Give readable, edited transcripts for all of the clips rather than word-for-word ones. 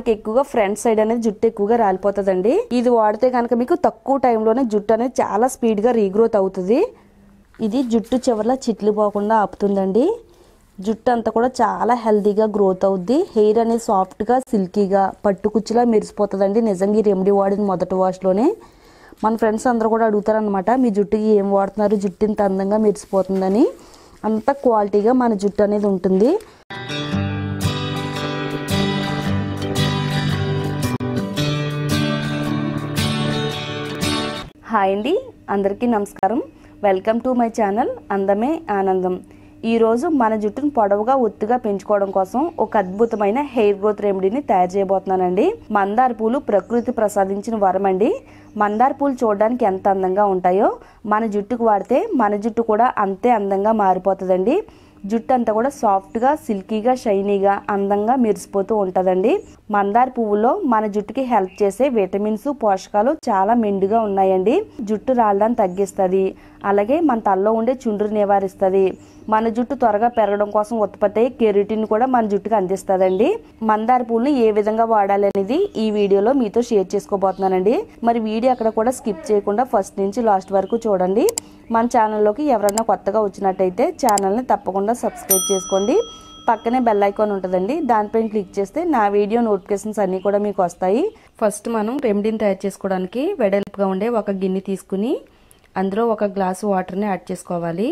మనకి ఎక్కువగా front side అనేది జుట్టు ఎక్కువగా రాలిపోతుందండి. ఇది వాడితే కనుక మీకు తక్కువ టైంలోనే జుట్టు అనేది చాలా స్పీడ్గా రీగ్రోత్ అవుతుంది. ఇది జుట్టు చివర్లా చిట్లు పోకుండా ఆపుతుందండి. జుట్టు అంతా కూడా చాలా హెల్తీగా గ్రోత్ అవుద్ది. హెయిర్ అనేది సాఫ్ట్గా సిల్కీగా పట్టుకుచ్చిలా మెరిసిపోతుందండి. నిజంగా ఈ రెమెడీ వాడిన మొదటి వాష్లోనే మన ఫ్రెండ్స్ అందరూ కూడా అడుగుతారనమాట, మీ జుట్టుకి ఏం వాడుతున్నారు, జుట్టు ఇంత అందంగా మెరిసిపోతుందని. అంత క్వాలిటీగా మన జుట్టు అనేది ఉంటుంది. హాయ్ అండి, అందరికీ నమస్కారం. వెల్కమ్ టు మై ఛానల్ అందమే ఆనందం. ఈరోజు మన జుట్టును పొడవుగా ఒత్తుగా పెంచుకోవడం కోసం ఒక అద్భుతమైన హెయిర్ గ్రోత్ రెమెడీని తయారు చేయబోతున్నానండి. మందార పూలు ప్రకృతి ప్రసాదించిన వరం అండి. మందార పూలు చూడడానికి ఎంత అందంగా ఉంటాయో మన జుట్టుకు వాడితే మన జుట్టు కూడా అంతే అందంగా మారిపోతుందండి. జుట్టు అంతా కూడా సాఫ్ట్గా సిల్కీగా షైనీగా అందంగా మెరిసిపోతూ ఉంటుందండి. మందార పువ్వులో మన జుట్టుకి హెల్ప్ చేసే విటమిన్స్ పోషకాలు చాలా మెండుగా ఉన్నాయండి. జుట్టు రాలడాన్ని తగ్గిస్తుంది, అలాగే మన తలలో ఉండే చుండ్రు నివారిస్తుంది. మన జుట్టు త్వరగా పెరగడం కోసం ఉత్పత్తి అయ్యే కెరటిన్ కూడా మన జుట్టుకి అందిస్తుందండి. మందార పూలని ఏ విధంగా వాడాలి అనేది ఈ వీడియోలో మీతో షేర్ చేసుకోబోతున్నానండి. మరి వీడియో అక్కడ కూడా స్కిప్ చేయకుండా ఫస్ట్ నుంచి లాస్ట్ వరకు చూడండి. మన ఛానల్లోకి ఎవరైనా కొత్తగా వచ్చినట్టయితే ఛానల్ని తప్పకుండా సబ్స్క్రైబ్ చేసుకోండి. పక్కనే బెల్ ఐకాన్ ఉంటుందండి, దానిపైన క్లిక్ చేస్తే నా వీడియో నోటిఫికేషన్స్ అన్నీ కూడా మీకు వస్తాయి. ఫస్ట్ మనం రెమెడీని తయారు చేసుకోవడానికి వెడల్పుగా ఉండే ఒక గిన్నె తీసుకుని అందులో ఒక గ్లాసు వాటర్ని యాడ్ చేసుకోవాలి.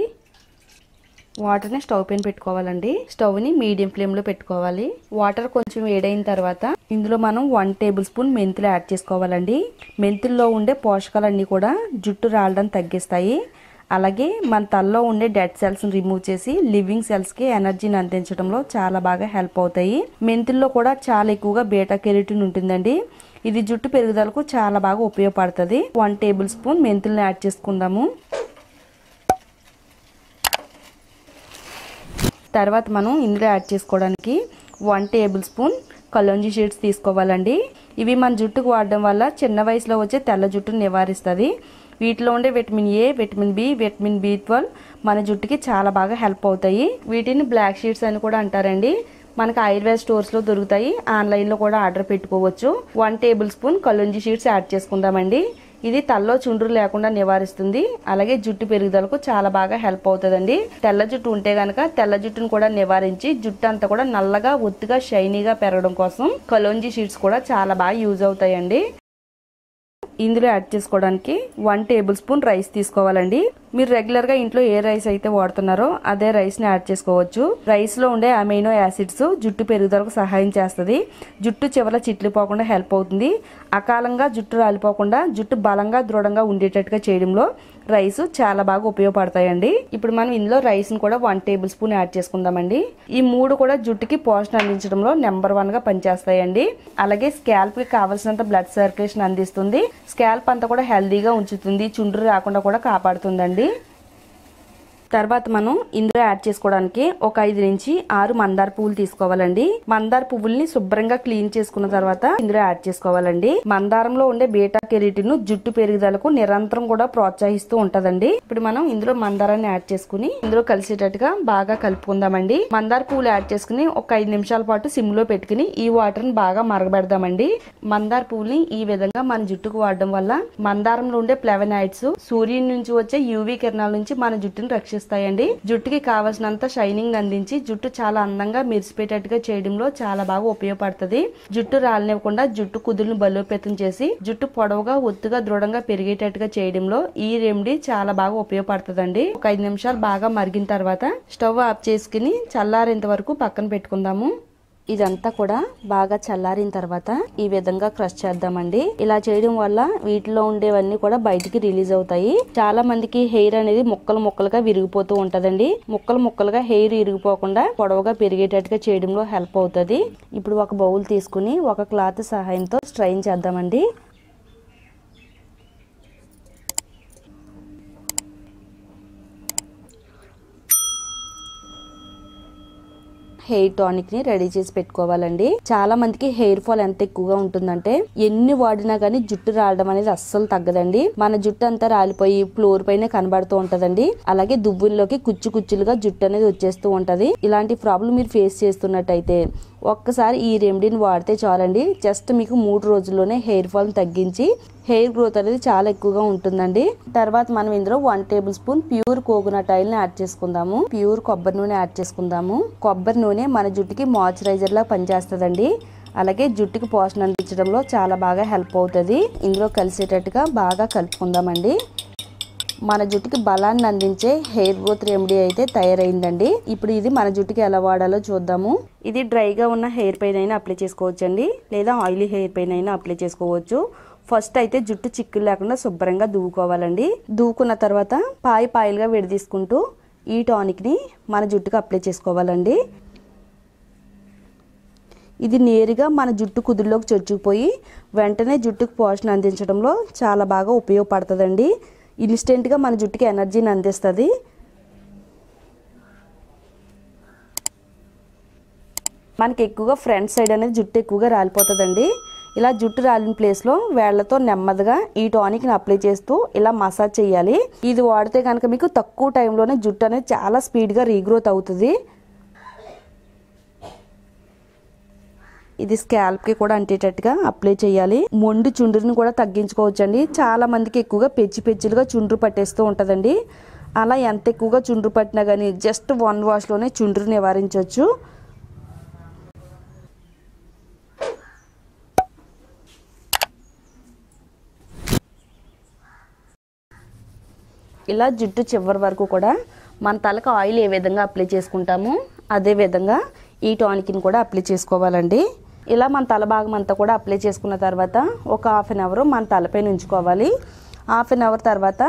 వాటర్ని స్టవ్ పైన పెట్టుకోవాలండి. స్టవ్ని మీడియం ఫ్లేమ్లో పెట్టుకోవాలి. వాటర్ కొంచెం వేడైన తర్వాత ఇందులో మనం 1 టేబుల్ స్పూన్ మెంతులు యాడ్ చేసుకోవాలండి. మెంతుల్లో ఉండే పోషకాలన్నీ కూడా జుట్టు రాలడం తగ్గిస్తాయి. అలాగే మన తలలో ఉండే డెడ్ సెల్స్ని రిమూవ్ చేసి లివింగ్ సెల్స్కి ఎనర్జీని అందించడంలో చాలా బాగా హెల్ప్ అవుతాయి. మెంతుల్లో కూడా చాలా ఎక్కువగా బీటా కెరటిన్ ఉంటుందండి. ఇది జుట్టు పెరుగుదలకు చాలా బాగా ఉపయోగపడుతుంది. 1 టేబుల్ స్పూన్ మెంతుల్ని యాడ్ చేసుకుందాము. తర్వాత మనం ఇందులో యాడ్ చేసుకోవడానికి 1 టేబుల్ స్పూన్ కలోంజీ సీడ్స్ తీసుకోవాలండి. ఇవి మన జుట్టుకు వాడడం వల్ల చిన్న వయసులో వచ్చే తెల్ల జుట్టును నివారిస్తుంది. వీటిలో ఉండే vitamin A, vitamin B, vitamin B12 మన జుట్టుకి చాలా బాగా హెల్ప్ అవుతాయి. వీటిని బ్లాక్ షీడ్స్ అని కూడా అంటారండి. మనకు ఆయుర్వేద స్టోర్స్లో దొరుకుతాయి, ఆన్లైన్లో కూడా ఆర్డర్ పెట్టుకోవచ్చు. 1 table spoon kalonji seeds add చేసుకుందామండి. ఇది తలలో చుండ్రు లేకుండా నివారిస్తుంది, అలాగే జుట్టు పెరుగుదలకు చాలా బాగా హెల్ప్ అవుతుందండి. తెల్ల జుట్టు ఉంటే గనక తెల్ల జుట్టును కూడా నివారించి జుట్టు అంతా కూడా నల్లగా ఒత్తుగా షైనీగా పెరగడం కోసం కలోంజీ సీడ్స్ కూడా చాలా బాగా యూజ్ అవుతాయండి. ఇందులో యాడ్ చేసుకోవడానికి 1 టేబుల్ స్పూన్ రైస్ తీసుకోవాలండి. మీరు రెగ్యులర్గా ఇంట్లో ఏ రైస్ అయితే వాడుతున్నారో అదే రైస్ని యాడ్ చేసుకోవచ్చు. రైస్లో ఉండే అమైనో యాసిడ్స్ జుట్టు పెరుగుదలకు సహాయం చేస్తుంది. జుట్టు చివర చిట్లు పోకుండా హెల్ప్ అవుతుంది. అకాలంగా జుట్టు రాలిపోకుండా జుట్టు బలంగా దృఢంగా ఉండేటట్టుగా చేయడంలో రైస్ చాలా బాగా ఉపయోగపడతాయండి. ఇప్పుడు మనం ఇందులో రైస్ని కూడా 1 టేబుల్ స్పూన్ యాడ్ చేసుకుందామండి. ఈ 3 కూడా జుట్టుకి పోషణ అందించడంలో నెంబర్ 1గా పనిచేస్తాయండి. అలాగే స్కాల్ప్కి కావాల్సినంత బ్లడ్ సర్క్యులేషన్ అందిస్తుంది. స్కాల్ప్ అంతా కూడా హెల్దీగా ఉంచుతుంది, చుండ్రు రాకుండా కూడా కాపాడుతుందండి. తర్వాత మనం ఇందులో యాడ్ చేసుకోవడానికి ఒక 5 నుంచి 6 మందార పువ్వులు తీసుకోవాలండి. మందార పువ్వుల్ని శుభ్రంగా క్లీన్ చేసుకున్న తర్వాత ఇందులో యాడ్ చేసుకోవాలండి. మందారంలో ఉండే బీటా కెరటిన్ జుట్టు పెరుగుదలకు నిరంతరం కూడా ప్రోత్సహిస్తూ ఉంటదండి. ఇప్పుడు మనం ఇందులో మందారాన్ని యాడ్ చేసుకుని ఇందులో కలిసేటట్టుగా బాగా కలుపుకుందామండి. మందార పువ్వులు యాడ్ చేసుకుని ఒక 5 నిమిషాల పాటు సిమ్ లో పెట్టుకుని ఈ వాటర్ ని బాగా మరగబెడదామండి. మందార పువ్వుని ఈ విధంగా మన జుట్టుకు వాడడం వల్ల మందారంలో ఉండే ఫ్లేవనాయిడ్స్ సూర్యుని నుంచి వచ్చే యూవీ కిరణాల నుంచి మన జుట్టును రక్షిస్తాయండి. జుట్టుకి కావాల్సినంత షైనింగ్ అందించి జుట్టు చాలా అందంగా మెరిసిపోయేటట్టుగా చేయడంలో చాలా బాగా ఉపయోగపడుతుంది. జుట్టు రాలనివ్వకుండా జుట్టు కుదురును బలోపేతం చేసి జుట్టు పొడవుగా ఒత్తుగా దృఢంగా పెరిగేటట్టుగా చేయడంలో ఈ రెమెడీ చాలా బాగా ఉపయోగపడుతుందండి. ఒక 5 నిమిషాలు బాగా మరిగిన తర్వాత స్టవ్ ఆఫ్ చేసుకుని చల్లారేంత వరకు పక్కన పెట్టుకుందాము. ఇదంతా కూడా బాగా చల్లారిన తర్వాత ఈ విధంగా క్రష్ చేద్దామండి. ఇలా చేయడం వల్ల వీటిలో ఉండేవన్నీ కూడా బయటికి రిలీజ్ అవుతాయి. చాలా మందికి హెయిర్ అనేది ముక్కలు ముక్కలుగా విరిగిపోతూ ఉంటదండి. ముక్కలు ముక్కలుగా హెయిర్ ఇరిగిపోకుండా పొడవుగా పెరిగేటట్టుగా చేయడంలో హెల్ప్ అవుతుంది. ఇప్పుడు ఒక బౌల్ తీసుకుని ఒక క్లాత్ సహాయంతో స్ట్రైన్ చేద్దామండి. హెయిర్ టానిక్ ని రెడీ చేసి పెట్టుకోవాలండి. చాలా మందికి హెయిర్ ఫాల్ ఎంత ఎక్కువగా ఉంటుందంటే ఎన్ని వాడినా గానీ జుట్టు రాలడం అనేది అస్సలు తగ్గదండి. మన జుట్టు అంతా రాలిపోయి ఫ్లోర్ పైన కనబడుతూ ఉంటదండి. అలాగే దువ్వుల్లోకి కుచ్చులుగా జుట్టు అనేది వచ్చేస్తూ ఉంటది. ఇలాంటి ప్రాబ్లం మీరు ఫేస్ చేస్తున్నట్టయితే ఒక్కసారి ఈ రెమెడీని వాడితే చాలండి, జస్ట్ మీకు 3 రోజుల్లోనే హెయిర్ ఫాల్ తగ్గించి హెయిర్ గ్రోత్ అనేది చాలా ఎక్కువగా ఉంటుందండి. తర్వాత మనం ఇందులో 1 table spoon pure coconut oil ని యాడ్ చేసుకుందాము. ప్యూర్ కొబ్బరి నూనె యాడ్ చేసుకుందాము. కొబ్బరి నూనె మన జుట్టుకి మాయిశ్చరైజర్ లా పనిచేస్తుందండి. అలాగే జుట్టుకి పోషణ అందించడంలో చాలా బాగా హెల్ప్ అవుతుంది. ఇందులో కలిసేటట్టుగా బాగా కలుపుకుందామండి. మన జుట్టుకి బలాన్ని అందించే హెయిర్ గ్రోత్ రెమెడీ అయితే తయారైందండి. ఇప్పుడు ఇది మన జుట్టుకి ఎలా వాడాలో చూద్దాము. ఇది డ్రైగా ఉన్న హెయిర్ పైన అయినా అప్లై చేసుకోవచ్చండి, లేదా ఆయిలీ హెయిర్ పైన అయినా అప్లై చేసుకోవచ్చు. ఫస్ట్ అయితే జుట్టు చిక్కులు లేకుండా శుభ్రంగా దువ్వుకోవాలండి. దువ్వుకున్న తర్వాత పాయిలుగా విడదీసుకుంటూ ఈ టానిక్ ని మన జుట్టుకి అప్లై చేసుకోవాలండి. ఇది నేరుగా మన జుట్టు కుదురులోకి చొచ్చుకుపోయి వెంటనే జుట్టుకు పోషణ అందించడంలో చాలా బాగా ఉపయోగపడుతుందండి. ఇన్స్టెంట్గా మన జుట్టుకి ఎనర్జీని అందిస్తుంది. మనకి ఎక్కువగా ఫ్రంట్ సైడ్ అనేది జుట్టు ఎక్కువగా రాలిపోతుందండి. ఇలా జుట్టు రాలిన ప్లేస్లో వేళ్లతో నెమ్మదిగా ఈ టానిక్ని అప్లై చేస్తూ ఇలా మసాజ్ చేయాలి. ఇది వాడితే కనుక మీకు తక్కువ టైంలోనే జుట్టు అనేది చాలా స్పీడ్గా రీగ్రోత్ అవుతుంది. ఇది స్కాల్ప్కి కూడా అంటేటట్టుగా అప్లై చేయాలి. మొండి చుండ్రుని కూడా తగ్గించుకోవచ్చండి. చాలా మందికి ఎక్కువగా పెచ్చులుగా చుండ్రు పట్టేస్తూ ఉంటుందండి. అలా ఎంత ఎక్కువగా చుండ్రు పట్టినా కానీ జస్ట్ 1 వాష్లోనే చుండ్రు నివారించవచ్చు. ఇలా జుట్టు చివరి వరకు కూడా మన తలకు ఆయిల్ ఏ విధంగా అప్లై చేసుకుంటామో అదే విధంగా ఈ టానిక్ని కూడా అప్లై చేసుకోవాలండి. ఇలా మన తల భాగం అంతా కూడా అప్లై చేసుకున్న తర్వాత ఒక 1/2 అవర్ మన తలపైన ఉంచుకోవాలి. 1/2 అవర్ తర్వాత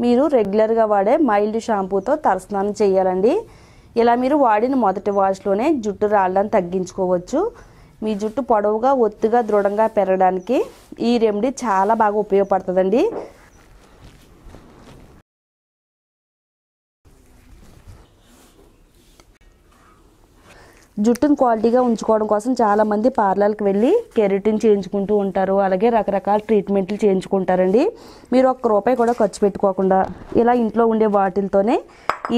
మీరు రెగ్యులర్గా వాడే మైల్డ్ షాంపూతో తలస్నానం చేయాలండి. ఇలా మీరు వాడిన మొదటి వాష్లోనే జుట్టు రాళ్ళని తగ్గించుకోవచ్చు. మీ జుట్టు పొడవుగా ఒత్తుగా దృఢంగా పెరగడానికి ఈ రెమెడీ చాలా బాగా ఉపయోగపడుతుందండి. జుట్టును క్వాలిటీగా ఉంచుకోవడం కోసం చాలా మంది పార్లర్కి వెళ్ళి కెరటిన్ చేయించుకుంటూ ఉంటారు. అలాగే రకరకాల ట్రీట్మెంట్లు చేయించుకుంటారండి. మీరు ₹1 కూడా ఖర్చు పెట్టుకోకుండా ఇలా ఇంట్లో ఉండే వాటితోనే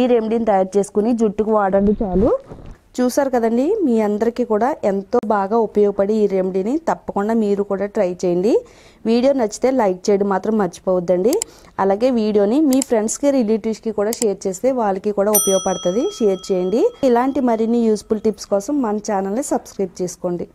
ఈ రెమెడీని తయారు చేసుకుని జుట్టుకు వాడండి చాలు. చూసారు కదండి, మీ అందరికీ కూడా ఎంతో బాగా ఉపయోగపడి ఈ రెమెడీని తప్పకుండా మీరు కూడా ట్రై చేయండి. వీడియో నచ్చితే లైక్ చేయడం మాత్రం మర్చిపోవద్దండి. అలాగే వీడియోని మీ ఫ్రెండ్స్కి రిలేటివ్స్కి కూడా షేర్ చేస్తే వాళ్ళకి కూడా ఉపయోగపడుతుంది. షేర్ చేయండి. ఇలాంటి మరిన్ని యూస్ఫుల్ టిప్స్ కోసం మన ఛానల్ని సబ్స్క్రైబ్ చేసుకోండి.